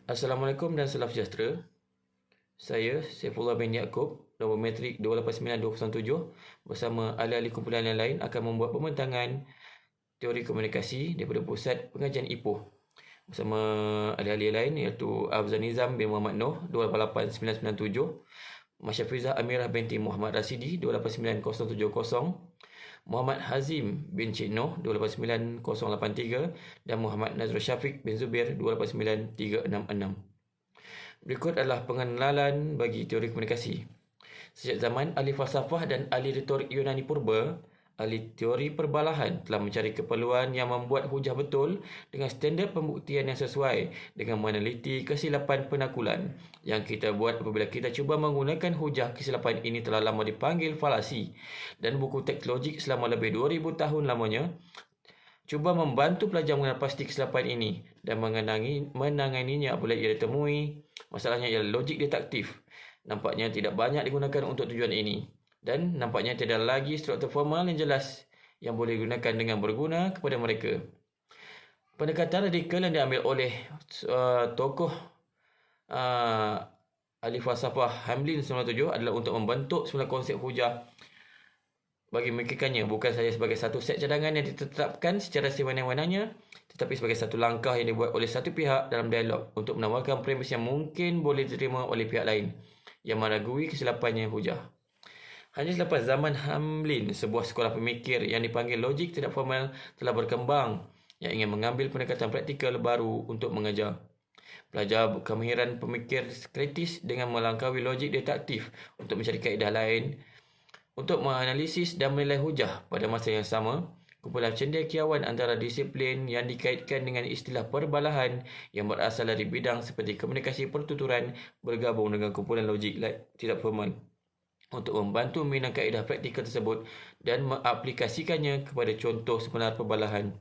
Assalamualaikum dan salam sejahtera. Saya Saifullah bin Yaakob, nombor metrik 289207 bersama ahli-ahli kumpulan yang lain akan membuat pembentangan teori komunikasi daripada Pusat Pengajian Ipoh bersama ahli-ahli lain iaitu Afzal Nizam bin Muhammad Noh 288997, Masyafizah Amirah binti Muhammad Rasidi 289070, Muhammad Hazim bin Cik Noh 289083 dan Muhammad Nazrul Syafiq bin Zubir 289366. Berikut adalah pengenalan bagi teori komunikasi. Sejak zaman ahli falsafah dan ahli retorik Yunani purba, ahli teori perbalahan telah mencari keperluan yang membuat hujah betul dengan standard pembuktian yang sesuai dengan meneliti kesilapan penakulan. Yang kita buat apabila kita cuba menggunakan hujah kesilapan ini telah lama dipanggil falasi, dan buku teks logik selama lebih 2000 tahun lamanya cuba membantu pelajar mengenal pasti kesilapan ini dan menanganinya apabila ia ditemui. Masalahnya ialah logik deduktif nampaknya tidak banyak digunakan untuk tujuan ini, dan nampaknya tiada lagi struktur formal yang jelas yang boleh digunakan dengan berguna kepada mereka. Pendekatan radikal yang diambil oleh tokoh ahli falsafah Hamlin 97 adalah untuk membentuk semula konsep hujah bagi memikirkannya bukan sahaja sebagai satu set cadangan yang ditetapkan secara sewenang-wenangnya, tetapi sebagai satu langkah yang dibuat oleh satu pihak dalam dialog untuk menawarkan premis yang mungkin boleh diterima oleh pihak lain yang meragui kesilapannya hujah. Hanya selepas zaman Hamlin, sebuah sekolah pemikir yang dipanggil logik tidak formal telah berkembang yang ingin mengambil pendekatan praktikal baru untuk mengajar. Pelajar kemahiran pemikir kritis dengan melangkaui logik deduktif untuk mencari kaedah lain untuk menganalisis dan menilai hujah. Pada masa yang sama, kumpulan cendekiawan antara disiplin yang dikaitkan dengan istilah perbalahan yang berasal dari bidang seperti komunikasi pertuturan bergabung dengan kumpulan logik tidak formal untuk membantu membina kaedah praktikal tersebut dan mengaplikasikannya kepada contoh sebenar perbalahan.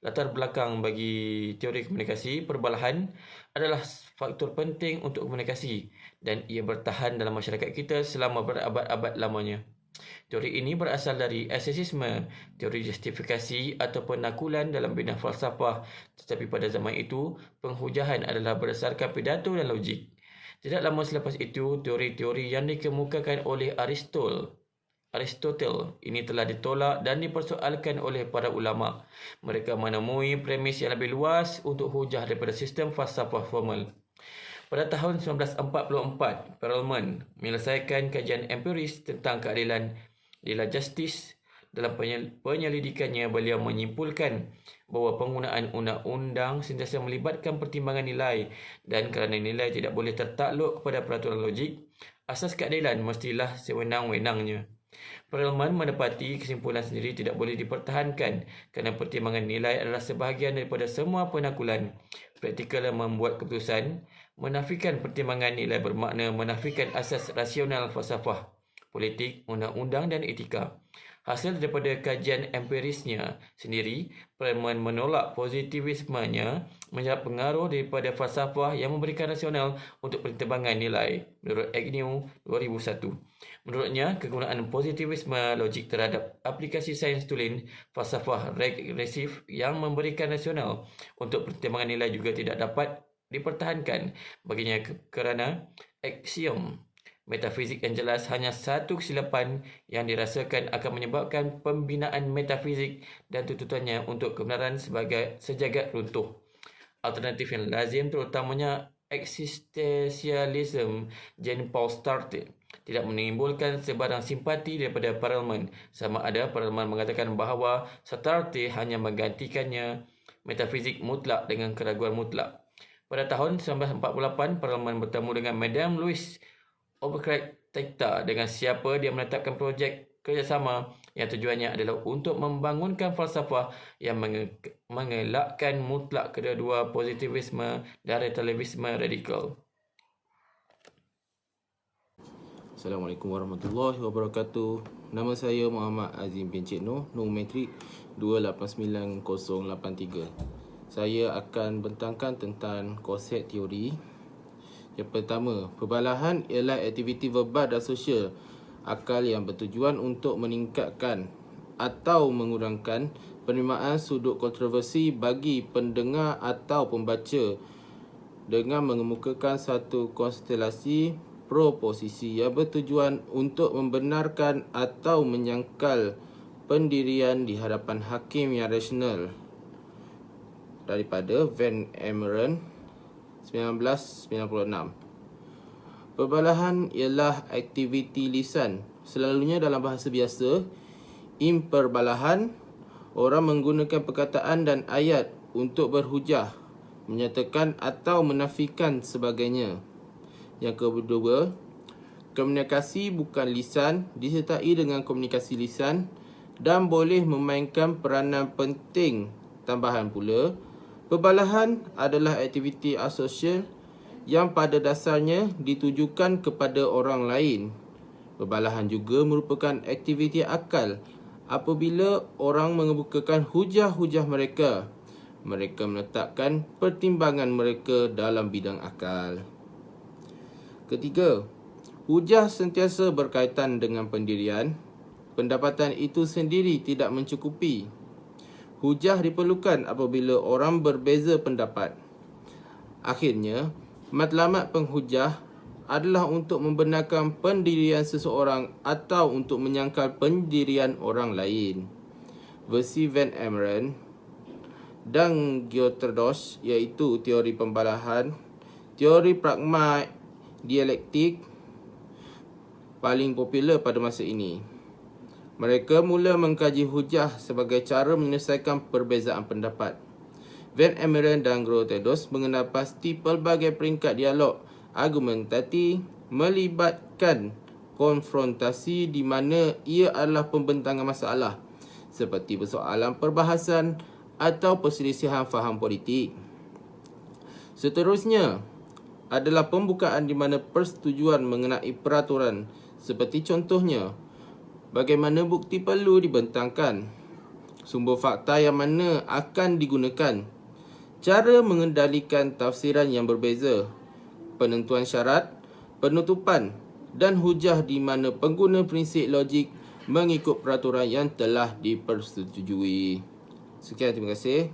Latar belakang bagi teori komunikasi perbalahan adalah faktor penting untuk komunikasi dan ia bertahan dalam masyarakat kita selama berabad-abad lamanya. Teori ini berasal dari asesisme, teori justifikasi atau penakulan dalam bidang falsafah, tetapi pada zaman itu penghujahan adalah berdasarkan pidato dan logik. Tidak lama selepas itu, teori-teori yang dikemukakan oleh Aristotle ini telah ditolak dan dipersoalkan oleh para ulama. Mereka menemui premis yang lebih luas untuk hujah daripada sistem falsafah formal. Pada tahun 1944, Perelman menyelesaikan kajian empiris tentang keadilan justice. Dalam penyelidikannya, beliau menyimpulkan bahawa penggunaan undang-undang sentiasa melibatkan pertimbangan nilai, dan kerana nilai tidak boleh tertakluk kepada peraturan logik, asas keadilan mestilah sewenang-wenangnya. Perelman mendapati kesimpulan sendiri tidak boleh dipertahankan kerana pertimbangan nilai adalah sebahagian daripada semua penakulan. Praktikal membuat keputusan menafikan pertimbangan nilai bermakna menafikan asas rasional falsafah, politik, undang-undang dan etika. Hasil daripada kajian empirisnya sendiri, Perelman menolak positivismenya mendapat pengaruh daripada falsafah yang memberikan rasional untuk pertimbangan nilai. Menurut Agnew 2001, menurutnya kegunaan positivisme logik terhadap aplikasi sains tulen falsafah regresif yang memberikan rasional untuk pertimbangan nilai juga tidak dapat dipertahankan baginya kerana aksiom metafizik yang jelas hanya satu kesilapan yang dirasakan akan menyebabkan pembinaan metafizik dan tuntutannya untuk kebenaran sebagai sejagat runtuh. Alternatif yang lazim terutamanya existentialism Jean-Paul Sartre tidak menimbulkan sebarang simpati daripada Perelman, sama ada Perelman mengatakan bahawa Sartre hanya menggantikannya metafizik mutlak dengan keraguan mutlak. Pada tahun 1948, Perelman bertemu dengan Madame Louise Oberkreuz dengan siapa dia menetapkan projek kerjasama yang tujuannya adalah untuk membangunkan falsafah yang mengelakkan mutlak kedua-dua positivisme dan relativisme radikal. Assalamualaikum warahmatullahi wabarakatuh. Nama saya Muhammad Azim bin Cik Noh, nombor metrik 289083. Saya akan bentangkan tentang konsep teori. Yang pertama, perbalahan ialah aktiviti verbal dan sosial akal yang bertujuan untuk meningkatkan atau mengurangkan penerimaan sudut kontroversi bagi pendengar atau pembaca dengan mengemukakan satu konstelasi proposisi yang bertujuan untuk membenarkan atau menyangkal pendirian di hadapan hakim yang rasional daripada Van Emeren 1996. Perbalahan ialah aktiviti lisan. Selalunya dalam bahasa biasa, imperbalahan, orang menggunakan perkataan dan ayat untuk berhujah, menyatakan atau menafikan sebagainya. Yang kedua, komunikasi bukan lisan disertai dengan komunikasi lisan dan boleh memainkan peranan penting. Tambahan pula, perbalahan adalah aktiviti asosial yang pada dasarnya ditujukan kepada orang lain. Perbalahan juga merupakan aktiviti akal apabila orang mengemukakan hujah-hujah mereka. Mereka meletakkan pertimbangan mereka dalam bidang akal. Ketiga, hujah sentiasa berkaitan dengan pendirian. Pendapatan itu sendiri tidak mencukupi. Hujah diperlukan apabila orang berbeza pendapat. Akhirnya, matlamat penghujah adalah untuk membenarkan pendirian seseorang atau untuk menyangkal pendirian orang lain. Versi Van Emeren dan Geertruida iaitu teori pembalahan, teori pragma dialektik paling popular pada masa ini. Mereka mula mengkaji hujah sebagai cara menyelesaikan perbezaan pendapat. Van Emeren dan Geertruida mengenal pasti pelbagai peringkat dialog argumentasi melibatkan konfrontasi di mana ia adalah pembentangan masalah seperti persoalan perbahasan atau perselisihan faham politik. Seterusnya adalah pembukaan di mana persetujuan mengenai peraturan, seperti contohnya bagaimana bukti perlu dibentangkan, sumber fakta yang mana akan digunakan, cara mengendalikan tafsiran yang berbeza, penentuan syarat, penutupan dan hujah di mana pengguna prinsip logik mengikut peraturan yang telah dipersetujui. Sekian, terima kasih.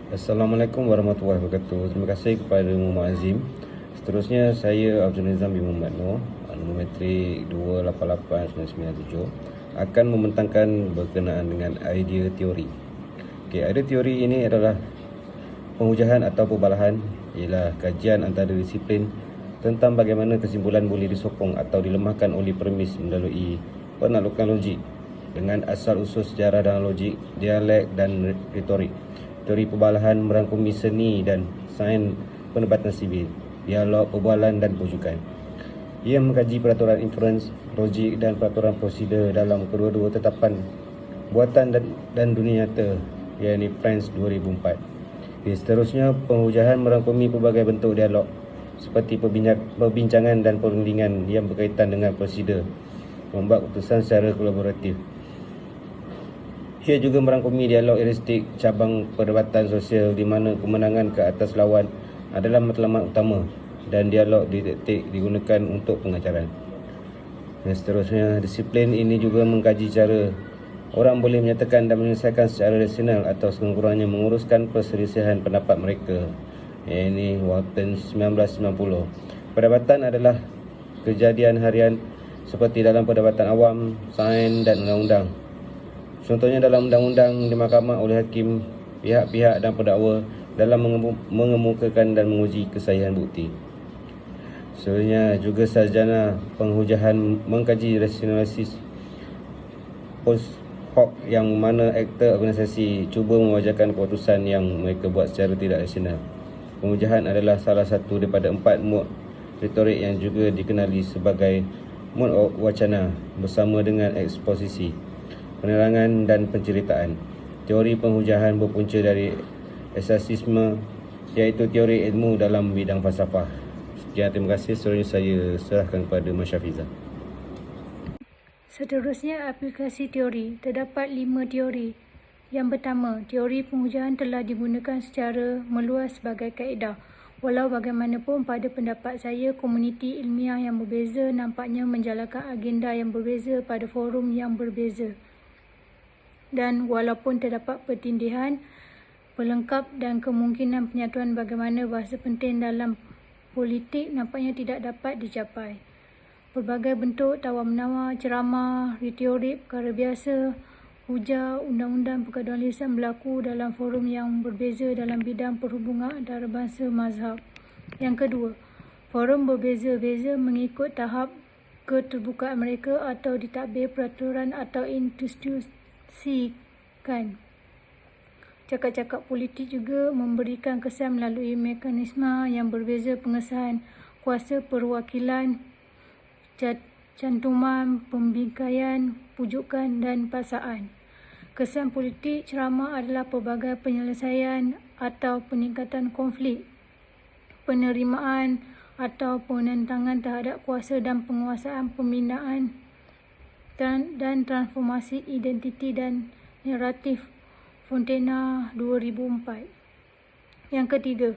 Assalamualaikum warahmatullahi wabarakatuh. Terima kasih kepada Muhammad Azim. Seterusnya saya Abdul Nizam bin Muhammad Noor, nombor metrik 288997, akan membentangkan berkenaan dengan idea teori. Idea teori ini adalah penghujahan atau perbalahan, ialah kajian antara disiplin tentang bagaimana kesimpulan boleh disokong atau dilemahkan oleh premis melalui penaklukan logik dengan asal-usul sejarah dan logik, dialek dan retorik. Teori perbalahan merangkumi seni dan sains pendebatan sivil, dialog, perbualan dan perwujudan. Ia mengkaji peraturan inference, logik dan peraturan prosedur dalam kedua-dua tetapan buatan dan dunia nyata, iaitu France 2004. Seterusnya, penghujahan merangkumi pelbagai bentuk dialog seperti perbincangan dan perundingan yang berkaitan dengan prosedur membuat keputusan secara kolaboratif. Ia juga merangkumi dialog heuristik, cabang perdebatan sosial di mana kemenangan ke atas lawan adalah matlamat utama dan dialog didaktik digunakan untuk pengajaran. Dan seterusnya, disiplin ini juga mengkaji cara orang boleh menyatakan dan menyelesaikan secara rasional atau sekurang-kurangnya menguruskan perselisihan pendapat mereka. Ini Walton 1990. Perdebatan adalah kejadian harian seperti dalam perdebatan awam, sains dan undang-undang. Contohnya dalam undang-undang di mahkamah oleh hakim, pihak-pihak dan pendakwa dalam mengemukakan dan menguji kesahihan bukti. Sebenarnya juga sarjana penghujahan mengkaji rasionalisis post hoc yang mana aktor organisasi cuba mewajarkan keputusan yang mereka buat secara tidak rasional. Penghujahan adalah salah satu daripada 4 mod retorik yang juga dikenali sebagai mod wacana bersama dengan eksposisi, penerangan dan penceritaan. Teori penghujahan berpunca dari esasisme, iaitu teori ilmu dalam bidang falsafah. Sekian, terima kasih. Seterusnya saya serahkan kepada Mas Syafiza. Seterusnya, aplikasi teori. Terdapat 5 teori. Yang pertama, teori penghujahan telah digunakan secara meluas sebagai kaedah. Walau bagaimanapun, pada pendapat saya, komuniti ilmiah yang berbeza nampaknya menjalankan agenda yang berbeza pada forum yang berbeza. Dan walaupun terdapat pertindihan, pelengkap dan kemungkinan penyatuan bagaimana bahasa penting dalam politik nampaknya tidak dapat dicapai. Pelbagai bentuk tawar-menawar, ceramah, retorik, perkara biasa, hujah, undang-undang pergaduhan lisan berlaku dalam forum yang berbeza dalam bidang perhubungan antarabangsa mazhab. Yang kedua, forum berbeza-beza mengikut tahap keterbukaan mereka atau ditadbir peraturan atau institusikan. Cakap-cakap politik juga memberikan kesan melalui mekanisme yang berbeza pengesahan kuasa perwakilan, cantuman, pembingkaian, pujukan dan paksaan. Kesan politik ceramah adalah pelbagai penyelesaian atau peningkatan konflik, penerimaan atau penentangan terhadap kuasa dan penguasaan, pembinaan dan transformasi identiti dan naratif Fontana 2004. Yang ketiga,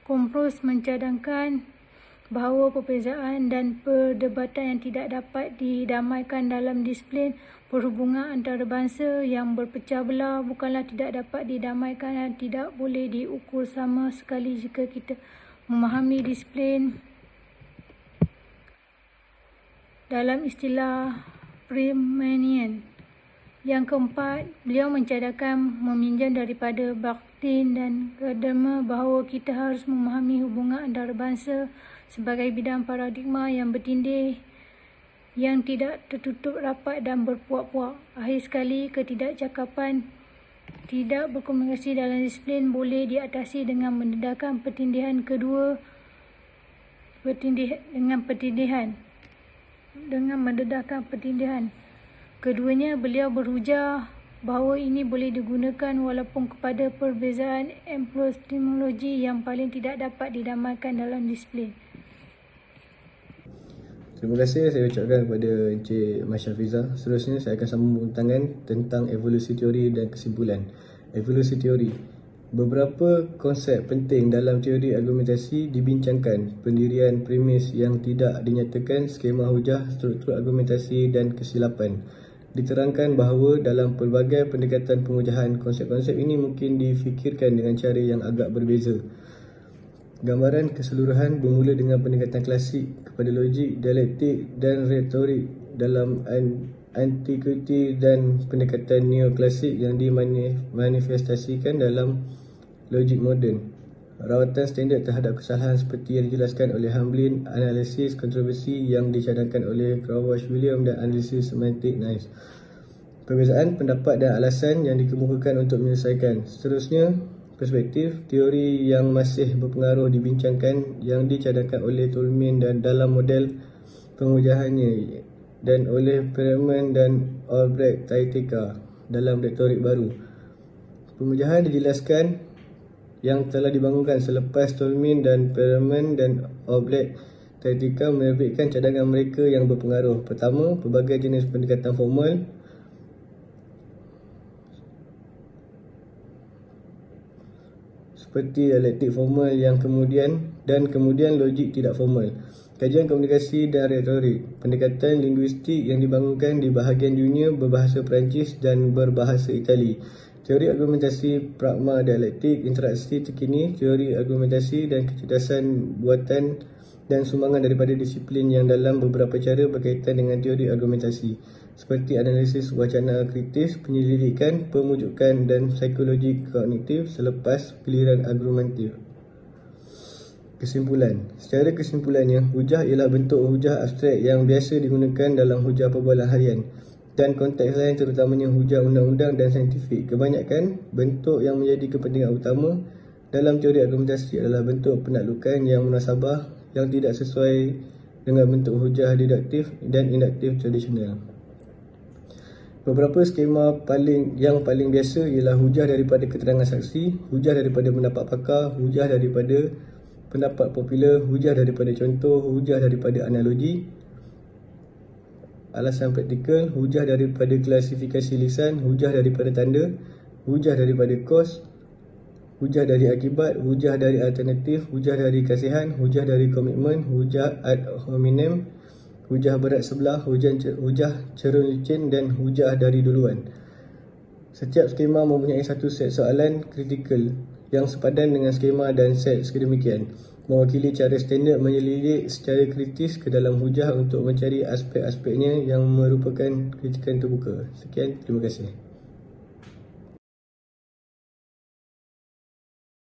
Komprus mencadangkan bahawa perbezaan dan perdebatan yang tidak dapat didamaikan dalam disiplin perhubungan antarabangsa yang berpecah belah bukanlah tidak dapat didamaikan dan tidak boleh diukur sama sekali jika kita memahami disiplin dalam istilah Primanian. Yang keempat, beliau mencadangkan meminjam daripada Bakhtin dan Gadamer bahawa kita harus memahami hubungan antarabangsa sebagai bidang paradigma yang bertindih, yang tidak tertutup rapat dan berpuak-puak. Akhir sekali, ketidakcakapan tidak berkomunikasi dalam disiplin boleh diatasi dengan mendedahkan pertindihan kedua dengan mendedahkan pertindihan keduanya. Beliau berhujah bahawa ini boleh digunakan walaupun kepada perbezaan epistemologi yang paling tidak dapat didamaikan dalam disiplin. Terima kasih saya ucapkan kepada Encik Masya Fiza. Seterusnya saya akan sambung tangan tentang evolusi teori dan kesimpulan. Evolusi teori. Beberapa konsep penting dalam teori argumentasi dibincangkan: pendirian premis yang tidak dinyatakan, skema hujah, struktur argumentasi dan kesilapan. Diterangkan bahawa dalam pelbagai pendekatan pengujahan, konsep-konsep ini mungkin difikirkan dengan cara yang agak berbeza. Gambaran keseluruhan bermula dengan pendekatan klasik kepada logik, dialektik dan retorik dalam antiquity dan pendekatan neoklasik yang dimanifestasikan dalam logik moden. Rawatan standard terhadap kesalahan seperti yang dijelaskan oleh Hamblin, analisis kontroversi yang dicadangkan oleh Crawford William dan analisis semantik Nice. Perbezaan pendapat dan alasan yang dikemukakan untuk menyelesaikan. Seterusnya, perspektif teori yang masih berpengaruh dibincangkan yang dicadangkan oleh Tolman dan dalam model pengujahannya dan oleh Perelman dan Albrecht-Taitika dalam retorik baru. Pengujahan dijelaskan yang telah dibangunkan selepas Tolman dan Perelman dan Albrecht-Taitika menerbitkan cadangan mereka yang berpengaruh. Pertama, pelbagai jenis pendekatan formal seperti dialektik formal yang kemudian logik tidak formal. Kajian komunikasi dan retorik, pendekatan linguistik yang dibangunkan di bahagian dunia berbahasa Perancis dan berbahasa Itali. Teori argumentasi pragma dialektik, interaksi terkini, teori argumentasi dan kecerdasan buatan dan sumbangan daripada disiplin yang dalam beberapa cara berkaitan dengan teori argumentasi seperti analisis wacana kritis, penyelidikan, pemujukan dan psikologi kognitif selepas giliran argumentatif. Kesimpulan. Secara kesimpulannya, hujah ialah bentuk hujah abstrak yang biasa digunakan dalam hujah perbualan harian dan konteks lain terutamanya hujah undang-undang dan saintifik. Kebanyakan bentuk yang menjadi kepentingan utama dalam teori argumentasi adalah bentuk penaklukan yang munasabah yang tidak sesuai dengan bentuk hujah deduktif dan induktif tradisional. Beberapa skema yang paling biasa ialah hujah daripada keterangan saksi, hujah daripada pendapat pakar, hujah daripada pendapat popular, hujah daripada contoh, hujah daripada analogi, alasan praktikal, hujah daripada klasifikasi lisan, hujah daripada tanda, hujah daripada kos, hujah dari akibat, hujah dari alternatif, hujah dari kasihan, hujah dari komitmen, hujah ad hominem, hujah berat sebelah, hujah cerun licin dan hujah dari duluan. Setiap skema mempunyai satu set soalan kritikal yang sepadan dengan skema dan set sedemikian, mewakili cara standard menyelidik secara kritis ke dalam hujah untuk mencari aspek-aspeknya yang merupakan kritikan terbuka. Sekian, terima kasih.